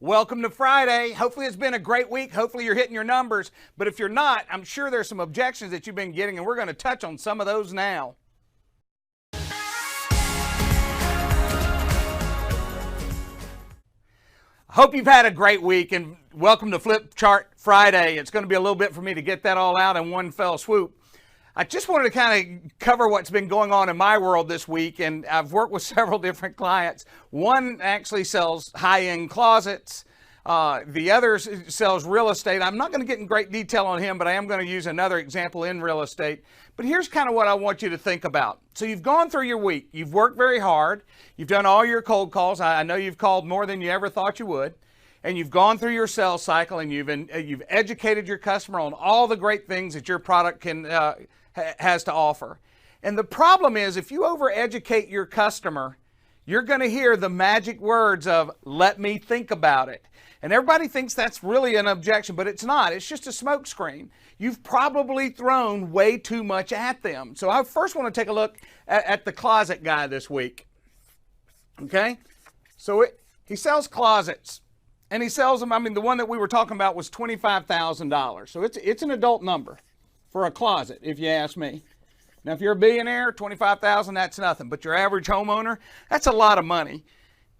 Welcome to Friday. Hopefully it's been a great week. Hopefully you're hitting your numbers. But if you're not, I'm sure there's some objections that you've been getting, and we're going to touch on some of those now. Hope you've had a great week, and welcome to Flip Chart Friday. It's going to be a little bit for me to get that all out in one fell swoop. I just wanted to kind of cover what's been going on in my world this week, and I've worked with several different clients. One actually sells high-end closets. The other sells real estate. I'm not going to get in great detail on him, but I am going to use another example in real estate. But here's kind of what I want you to think about. So you've gone through your week. You've worked very hard. You've done all your cold calls. I know you've called more than you ever thought you would. And you've gone through your sales cycle, and you've educated your customer on all the great things that your product has to offer. And the problem is, if you overeducate your customer, you're going to hear the magic words of, "Let me think about it." And everybody thinks that's really an objection, but it's not. It's just a smokescreen. You've probably thrown way too much at them. So I first want to take a look at the closet guy this week. Okay? So he sells closets. And he sells them, the one that we were talking about was $25,000. So it's an adult number for a closet, if you ask me. Now, if you're a billionaire, $25,000, that's nothing. But your average homeowner, that's a lot of money.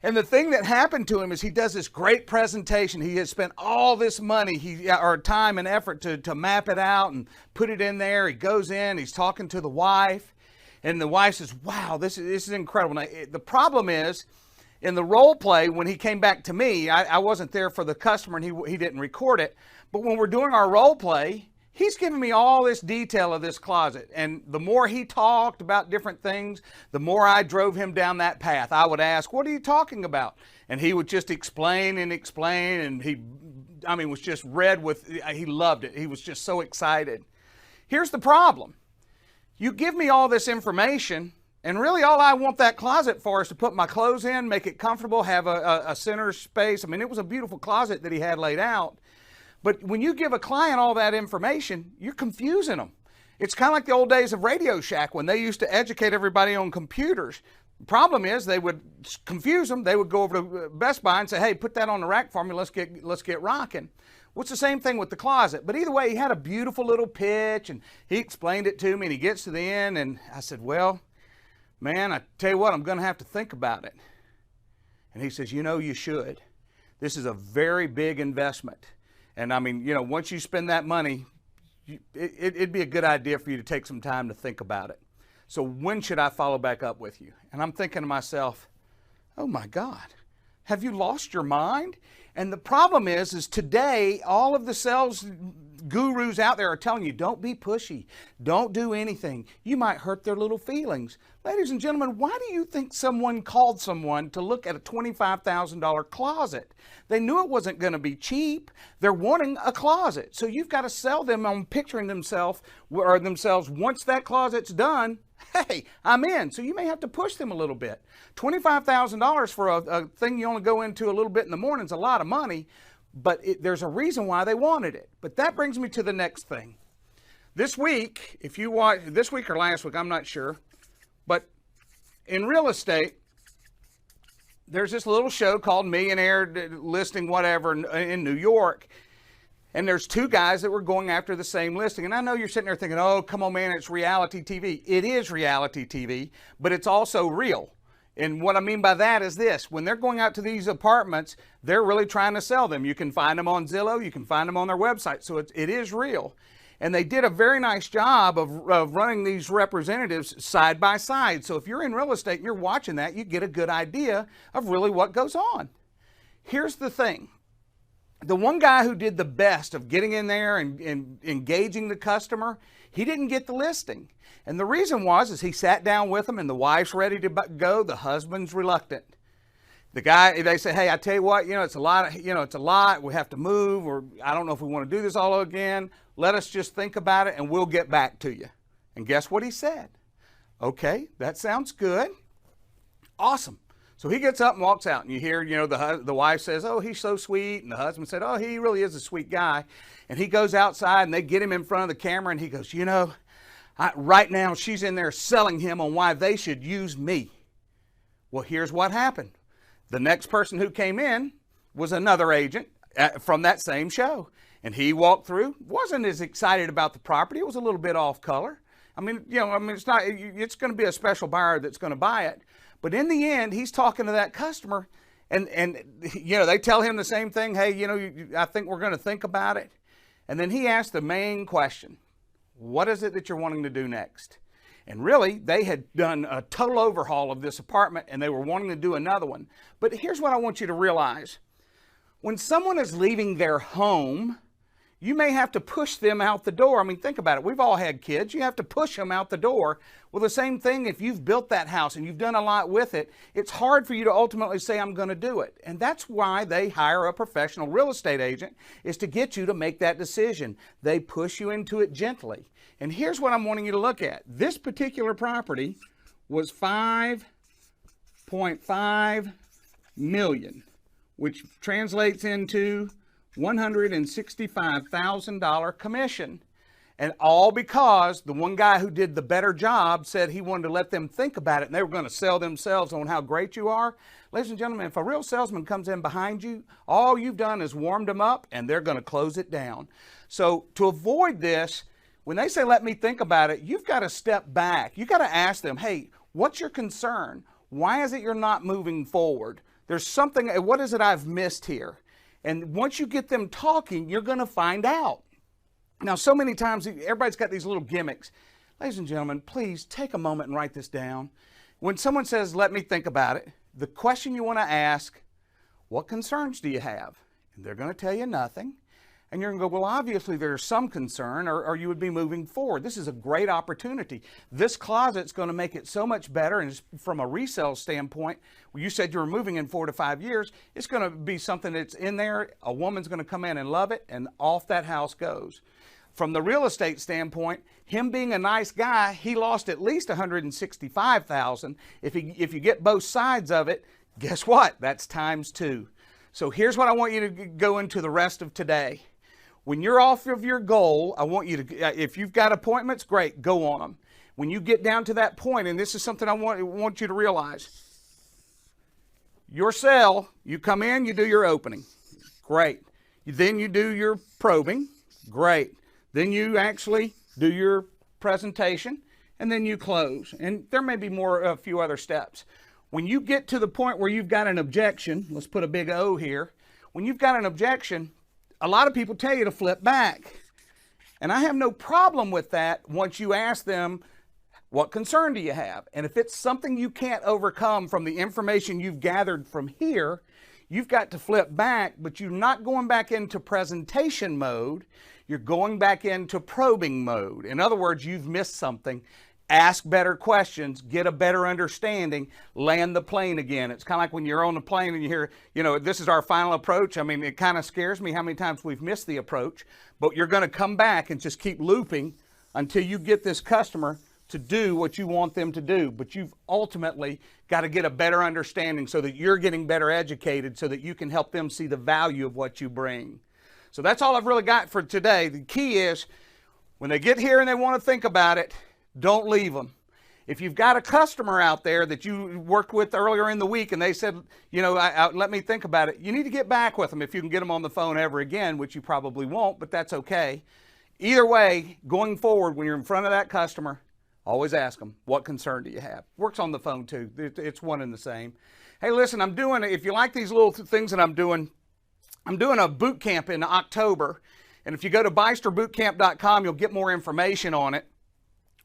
And the thing that happened to him is he does this great presentation. He has spent all this money, or time and effort to map it out and put it in there. He goes in, he's talking to the wife, and the wife says, "Wow, this is incredible." Now, the problem is, in the role play, when he came back to me, I wasn't there for the customer, and he didn't record it. But when we're doing our role play, he's giving me all this detail of this closet. And the more he talked about different things, the more I drove him down that path. I would ask, "What are you talking about?" And he would just explain, and he was just red with, he loved it. He was just so excited. Here's the problem. You give me all this information, and really all I want that closet for is to put my clothes in, make it comfortable, have a center space. It was a beautiful closet that he had laid out. But when you give a client all that information, you're confusing them. It's kind of like the old days of Radio Shack when they used to educate everybody on computers. The problem is they would confuse them. They would go over to Best Buy and say, "Hey, put that on the rack for me. Let's get rocking." Well, it's the same thing with the closet. But either way, he had a beautiful little pitch, and he explained it to me, and he gets to the end, and I said, "Well, man, I tell you what, I'm going to have to think about it." And he says, "You should. This is a very big investment. And once you spend that money, it'd be a good idea for you to take some time to think about it. So when should I follow back up with you?" And I'm thinking to myself, oh my God, have you lost your mind? And the problem is today, all of the sales gurus out there are telling you, don't be pushy. Don't do anything. You might hurt their little feelings. Ladies and gentlemen, why do you think someone called someone to look at a $25,000 closet? They knew it wasn't going to be cheap. They're wanting a closet. So you've got to sell them on picturing themselves once that closet's done. Hey, I'm in. So you may have to push them a little bit. $25,000 for a thing you only go into a little bit in the morning is a lot of money, but there's a reason why they wanted it. But that brings me to the next thing. This week, if you watch, this week or last week, I'm not sure, but in real estate, there's this little show called Millionaire Listing Whatever in New York. And there's two guys that were going after the same listing. And I know you're sitting there thinking, "Oh, come on, man, it's reality TV." It is reality TV, but it's also real. And what I mean by that is this. When they're going out to these apartments, they're really trying to sell them. You can find them on Zillow. You can find them on their website. So it is real. And they did a very nice job of running these representatives side by side. So if you're in real estate and you're watching that, you get a good idea of really what goes on. Here's the thing. The one guy who did the best of getting in there and engaging the customer, he didn't get the listing. And the reason is he sat down with them, and the wife's ready to go. The husband's reluctant. The guy, they say, "Hey, I tell you what, it's a lot. We have to move, or I don't know if we want to do this all again. Let us just think about it, and we'll get back to you." And guess what he said? "Okay, that sounds good. Awesome." So he gets up and walks out, and you hear, the wife says, "Oh, he's so sweet." And the husband said, "Oh, he really is a sweet guy." And he goes outside, and they get him in front of the camera, and he goes, "Right now she's in there selling him on why they should use me." Well, here's what happened. The next person who came in was another agent from that same show. And he walked through, wasn't as excited about the property. It was a little bit off color. It's going to be a special buyer that's going to buy it. But in the end, he's talking to that customer and they tell him the same thing. Hey, I think we're going to think about it. And then he asked the main question, what is it that you're wanting to do next? And really, they had done a total overhaul of this apartment and they were wanting to do another one. But here's what I want you to realize. When someone is leaving their home, you may have to push them out the door. I mean, think about it. We've all had kids. You have to push them out the door. Well, the same thing, if you've built that house and you've done a lot with it, it's hard for you to ultimately say, I'm going to do it. And that's why they hire a professional real estate agent, is to get you to make that decision. They push you into it gently. And here's what I'm wanting you to look at. This particular property was $5.5 million, which translates into $165,000 commission. And all because the one guy who did the better job said he wanted to let them think about it and they were going to sell themselves on how great you are. Ladies and gentlemen, if a real salesman comes in behind you, all you've done is warmed them up and they're going to close it down. So to avoid this, when they say, let me think about it, you've got to step back. You've got to ask them, hey, what's your concern? Why is it you're not moving forward? There's something, what is it I've missed here? And once you get them talking, you're going to find out. Now, so many times, everybody's got these little gimmicks. Ladies and gentlemen, please take a moment and write this down. When someone says, let me think about it, the question you want to ask, what concerns do you have? And they're going to tell you nothing. And you're going to go, well, obviously there's some concern or you would be moving forward. This is a great opportunity. This closet's going to make it so much better. And from a resale standpoint, you said you were moving in 4 to 5 years. It's going to be something that's in there. A woman's going to come in and love it, and off that house goes. From the real estate standpoint, him being a nice guy, he lost at least $165,000. If you get both sides of it, guess what? That's times 2. So here's what I want you to go into the rest of today. When you're off of your goal, I want you to, if you've got appointments, great, go on them. When you get down to that point, and this is something I want you to realize, your sale, you come in, you do your opening, great. Then you do your probing, great. Then you actually do your presentation, and then you close. And there may be a few other steps. When you get to the point where you've got an objection, let's put a big O here. When you've got an objection, a lot of people tell you to flip back. And I have no problem with that once you ask them, what concern do you have? And if it's something you can't overcome from the information you've gathered from here, you've got to flip back, but you're not going back into presentation mode. You're going back into probing mode. In other words, you've missed something. Ask better questions, get a better understanding, land the plane again. It's kind of like when you're on the plane and you hear, this is our final approach. I mean, it kind of scares me how many times we've missed the approach, but you're going to come back and just keep looping until you get this customer to do what you want them to do. But you've ultimately got to get a better understanding so that you're getting better educated so that you can help them see the value of what you bring. So that's all I've really got for today. The key is when they get here and they want to think about it, don't leave them. If you've got a customer out there that you worked with earlier in the week and they said, let me think about it, you need to get back with them if you can get them on the phone ever again, which you probably won't, but that's okay. Either way, going forward, when you're in front of that customer, always ask them, what concern do you have? Works on the phone too. It's one and the same. Hey, listen, if you like these little things that I'm doing a boot camp in October. And if you go to BysterBootCamp.com, you'll get more information on it.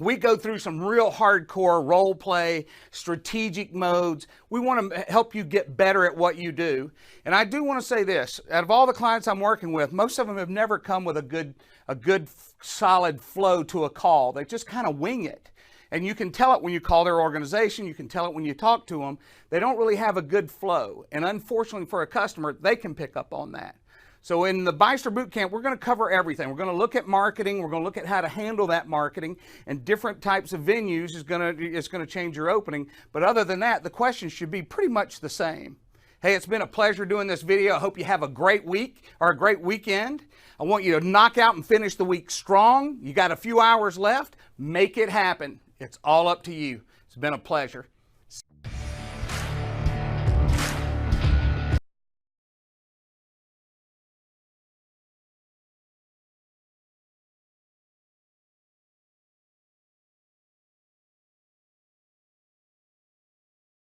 We go through some real hardcore role play, strategic modes. We want to help you get better at what you do. And I do want to say this, out of all the clients I'm working with, most of them have never come with a good solid flow to a call. They just kind of wing it. And you can tell it when you call their organization. You can tell it when you talk to them. They don't really have a good flow. And unfortunately for a customer, they can pick up on that. So in the Byster Bootcamp, we're going to cover everything. We're going to look at marketing. We're going to look at how to handle that marketing, and different types of venues is going to change your opening. But other than that, the questions should be pretty much the same. Hey, it's been a pleasure doing this video. I hope you have a great week or a great weekend. I want you to knock out and finish the week strong. You got a few hours left. Make it happen. It's all up to you. It's been a pleasure.